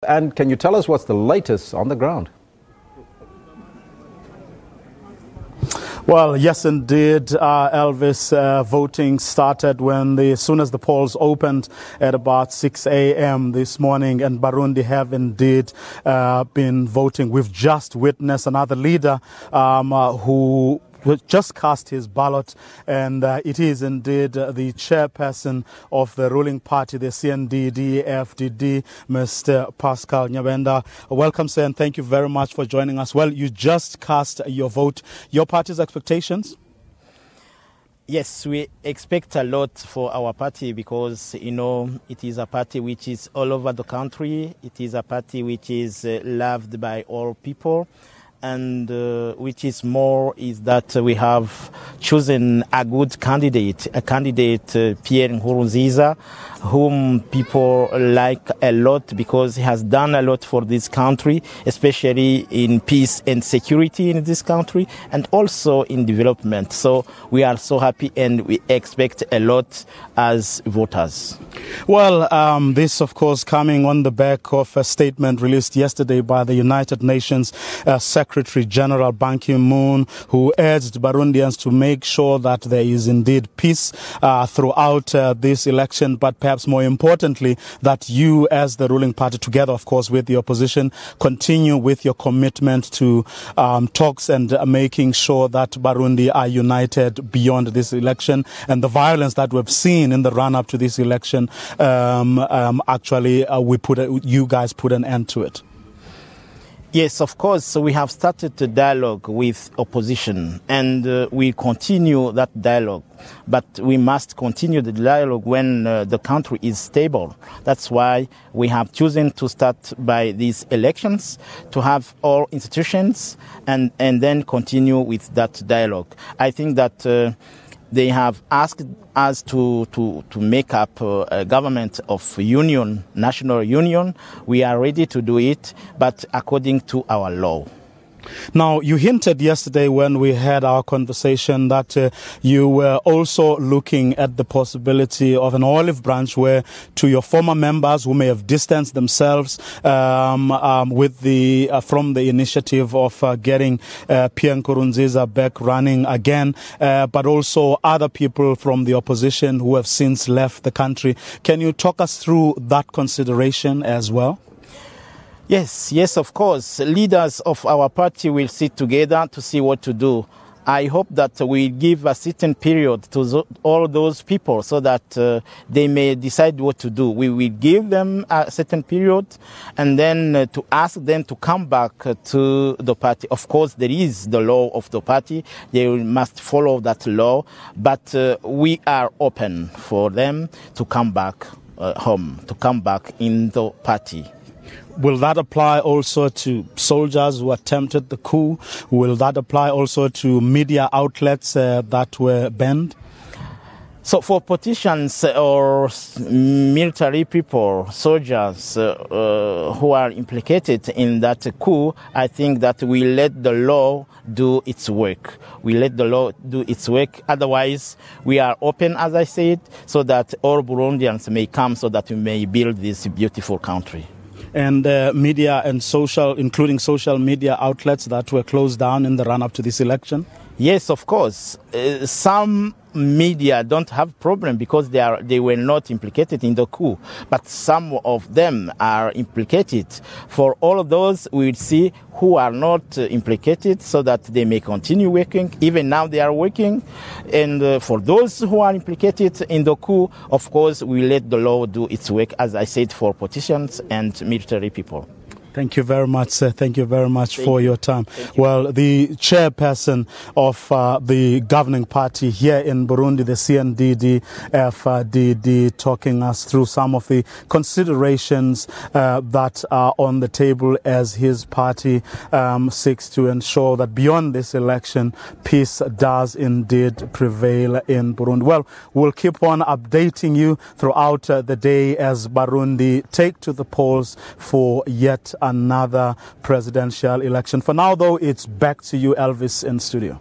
And can you tell us what's the latest on the ground? Well, yes, indeed, Elvis. Voting started as soon as the polls opened at about 6 a.m. this morning, and Burundi have indeed been voting. We've just witnessed another leader who just cast his ballot, and it is indeed the chairperson of the ruling party, the CNDD-FDD, Mr. Pascal Nyabenda. Welcome, sir, and thank you very much for joining us. Well, you just cast your vote. Your party's expectations? Yes, we expect a lot for our party because, it is a party which is all over the country. It is a party which is loved by all people. And which is more is that we have chosen a good candidate, Pierre Nkurunziza, whom people like a lot because he has done a lot for this country, especially in peace and security in this country and also in development. So we are so happy and we expect a lot as voters. Well, this, of course, coming on the back of a statement released yesterday by the United Nations Secretary General Ban Ki-moon, who urged Burundians to make sure that there is indeed peace throughout this election, but perhaps more importantly, that you as the ruling party, together, of course, with the opposition, continue with your commitment to talks and making sure that Burundi are united beyond this election. And the violence that we've seen in the run-up to this election, you guys put an end to it. Yes, of course. So we have started the dialogue with opposition, and we continue that dialogue. But we must continue the dialogue when the country is stable. That's why we have chosen to start by these elections, to have all institutions, and then continue with that dialogue. I think that they have asked us to make up a government of union, national union. We are ready to do it, but according to our law. Now, you hinted yesterday when we had our conversation that you were also looking at the possibility of an olive branch where to your former members who may have distanced themselves from the initiative of getting Pierre Nkurunziza back running again, but also other people from the opposition who have since left the country. Can you talk us through that consideration as well? Yes, of course. Leaders of our party will sit together to see what to do. I hope that we give a certain period to all those people so that they may decide what to do. We will give them a certain period and then to ask them to come back to the party. Of course, there is the law of the party. They must follow that law, but we are open for them to come back home, to come back in the party. Will that apply also to soldiers who attempted the coup? Will that apply also to media outlets that were banned? So for politicians or military people, soldiers who are implicated in that coup, I think that we let the law do its work. We let the law do its work. Otherwise, we are open, as I said, so that all Burundians may come so that we may build this beautiful country. And media and including social media outlets that were closed down in the run-up to this election? Yes, of course. Some media don't have problem because they were not implicated in the coup, but some of them are implicated. For all of those, we will see who are not implicated so that they may continue working. Even now they are working. And for those who are implicated in the coup, of course, we let the law do its work, as I said, for politicians and military people. Thank you very much, sir. Thank you very much for your time. Well, the chairperson of the governing party here in Burundi, the CNDD-FDD, talking us through some of the considerations that are on the table as his party seeks to ensure that beyond this election, peace does indeed prevail in Burundi. Well, we'll keep on updating you throughout the day as Burundi take to the polls for yet another presidential election. For now, though, it's back to you, Elvis, in studio.